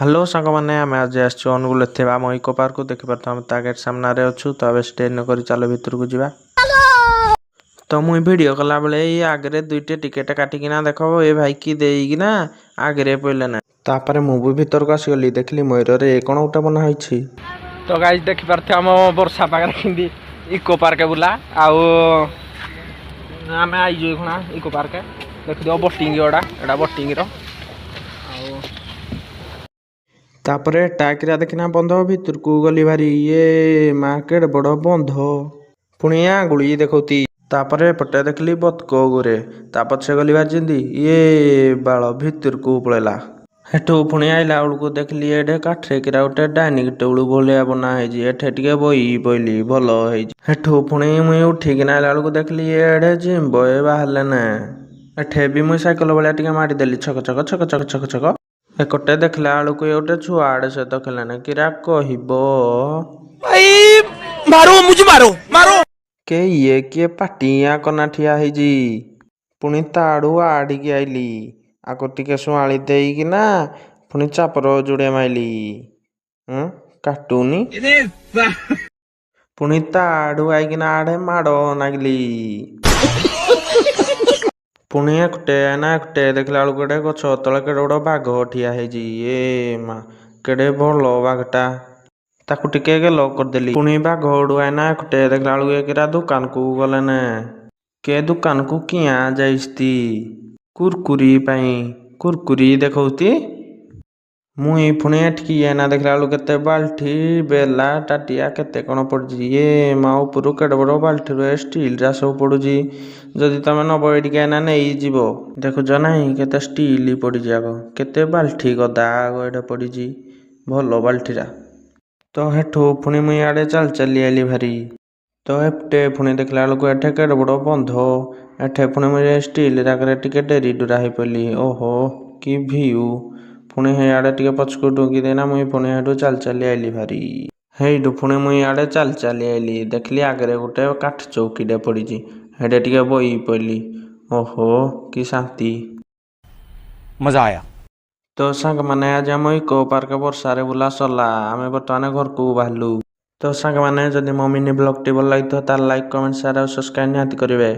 Hello ସାଙ୍ଗମାନେ ଆମେ ଆଜି ଆସିଛୁ ଅନୁଗୁଳରେ ଥିବା ଆମ ଇକୋ ପାର୍କକୁ ଦେଖିପାରୁଛୁ ଆମେ ତା ଗେଟ୍ ସାମ୍ନାରେ ଅଛୁ ତ ଏବେ ଷ୍ଟେ ନ କରି ଚାଲ ଭିତରକୁ ଯିବା। ତ ମୁଁ ଭିଡ଼ିଓ କଲାବେଳେ ଏଇ ଆଗରେ ଦୁଇଟି ଟିକେଟ୍ କାଟିକିନା ଦେଖ ଏ ଭାଇକି ଦେଇକିନା ଆଗରେ ପଇଲେ ନା ତାପରେ ମୁଁ ବି ଭିତରକୁ ଆସିଗଲି ଦେଖିଲି ମୟୂରରେ କ'ଣ ଗୋଟେ ବନା ହେଇଛି। ତ ଗାଇସ୍ ଦେଖିପାରୁଥିବେ ଆମ ବର୍ଷା ପାଗରେ କେମିତି ଇକୋ ପାର୍କ ବୁଲା ଆଉ ଆମେ ଆଇଛୁ ଏଖଣା ଇକୋ ପାର୍କ ଦେଖିଦେବ ବୋଟିଂ ଏଟା ବୋଟିଂର ତାପରେ ଟାକିରା ଦେଖିନା ବନ୍ଧ ଭିତରକୁ ଗଲି ଭାରି ଇଏ ମାର୍କେଟ ବଡ଼ ବନ୍ଧ ପୁଣି ଆଙ୍ଗୁଳି ଦେଖଉତି ତାପରେ ଏପଟେ ଦେଖିଲି ବତକ ଗୁରେ ତା ପଛେ ଗଲି ଭାରି ଯେମିତି ଇଏ ବାଳ ଭିତରକୁ ପଳେଇଲା ହେଠୁ ପୁଣି ଆଇଲା ବେଳକୁ ଦେଖିଲି ଏଠି କାଠରେ କିରା ଗୋଟେ ଡାଇନିଂ ଟେବୁଲ ଭଳିଆ ବନା ହେଇଛି ଏଠି ଟିକେ ବଇ ପଇଲି ଭଲ ହେଇଛି ହେଠୁ ପୁଣି ମୁଇଁ ଉଠିକିନା ଆଇଲା ବେଳକୁ ଦେଖିଲି ଏଠି ଜିମ୍ବ ବାହାରିଲେ ନା ଏଠି ବି ମୁଇଁ ସାଇକେଲ ଭଳିଆ ଟିକେ ମାରିଦେଲି ଛକ ଛକ ଛକ ଛକ ଛକ ଛକ ଏକଟେ ଦେଖିଲା ବେଳକୁ ଏ ଗୋଟେ ଛୁଆଟେ ସହିତ ଖେଳାನೆ କିରା କହିବ କେ ଇଏ କିଏ ପାଟିଆ କନା ଠିଆ ହେଇଛି ପୁଣି ତାଡୁ ଆଡ଼ିକି ଆଇଲି ଆଗ ଟିକେ ଶୁଆଳି ଦେଇକିନା ପୁଣି ଚାପର ଯୋଡେ ମାଇଲି କାଟୁନି ପୁଣି ତାଡୁ ଆଇକିନା ଆଡେ ମାଡ଼ ନାଗିଲି ପୁଣି ଏକଟେ ଦେଖିଲା ବେଳକୁ ଗୋଟେ ଗଛ ତଳେ କେଡ଼େ ବଡ଼ ବାଘ ଠିଆ ହେଇଛି ଏ ମା କେଡ଼େ ଭଲ ବାଘଟା ତାକୁ ଟିକେ ଗେଲ କରିଦେଲି ପୁଣି ବାଘ ଉଡୁ ଆଇନା ଏକଟେ ଦେଖିଲା ବେଳକୁ ଏକିରା ଦୋକାନକୁ ଗଲେ ନା କେ ଦୋକାନକୁ କିଆଁ ଯାଇସ୍ତି କୁରକୁରି ପାଇଁ କୁରକୁରି ଦେଖଉତି ମୁଇଁ ପୁଣି ଏଠିକି ଏନା ଦେଖିଲା ବେଳକୁ କେତେ ବାଲ୍ଟି ବେଲା ତାଟିଆ କେତେ କ'ଣ ପଡୁଛି ଏ ମା ଉପରୁ କେଡ଼େ ବଡ଼ ବାଲ୍ଟିରୁ ଷ୍ଟିଲରା ସବୁ ପଡୁଛି ଯଦି ତମେ ନବ ଏଠିକି ଏନା ନେଇଯିବ ଦେଖୁଛ ନାହିଁ କେତେ ଷ୍ଟିଲ ପଡିଛି ଆଗ କେତେ ବାଲ୍ଟି ଗଦା ଆଗ ଏଠି ପଡିଛି ଭଲ ବାଲ୍ଟିରା ତ ହେଠୁ ପୁଣି ମୁଇଁ ଆଡ଼େ ଚାଲି ଚାଲି ଆଇଲି ଭାରି ତ ଏପଟେ ପୁଣି ଦେଖିଲା ବେଳକୁ ଏଠି କେଡ଼େ ବଡ଼ ବନ୍ଧ ଏଠି ପୁଣି ମୁଇଁ ଷ୍ଟିଲ ରାକରେ ଟିକେ ଡେରି ଡୁରା ହେଇପଡିଲି ଓହୋ କି ଭିଉ ପୁଣି ହେଇଆଡ଼େ ଟିକେ ପଛକୁ ଡୁଙ୍ଗି ଦେଇନା ମୁଇଁ ପୁଣି ହେଠୁ ଚାଲି ଚାଲି ଆଇଲି ଭାରି ହେଇଠୁ ପୁଣି ମୁଇଁ ଆଡ଼େ ଚାଲି ଚାଲି ଆଇଲି ଦେଖିଲି ଆଗରେ ଗୋଟେ କାଠ ଚୌକିଟେ ପଡ଼ିଛି ହେଠେ ଟିକେ ବଇ ପଇଲି ଓହୋ କି ଶାନ୍ତି मजा आया। ତ ସାଙ୍ଗମାନେ ଆଜି ଆମ ଇକୋ ପାର୍କ ବର୍ଷାରେ ବୁଲା ସରିଲା ଆମେ ବର୍ତ୍ତମାନ ଘରକୁ ବାହାରିଲୁ ତ ସାଙ୍ଗମାନେ ଯଦି ମୋ ମିନି ବ୍ଲଗଟି ଭଲ ଲାଗିଥିବ ତାହେଲେ ଲାଇକ୍ କମେଣ୍ଟ ସେୟାର ଆଉ ସବସ୍କ୍ରାଇବ ନିହାତି କରିବେ।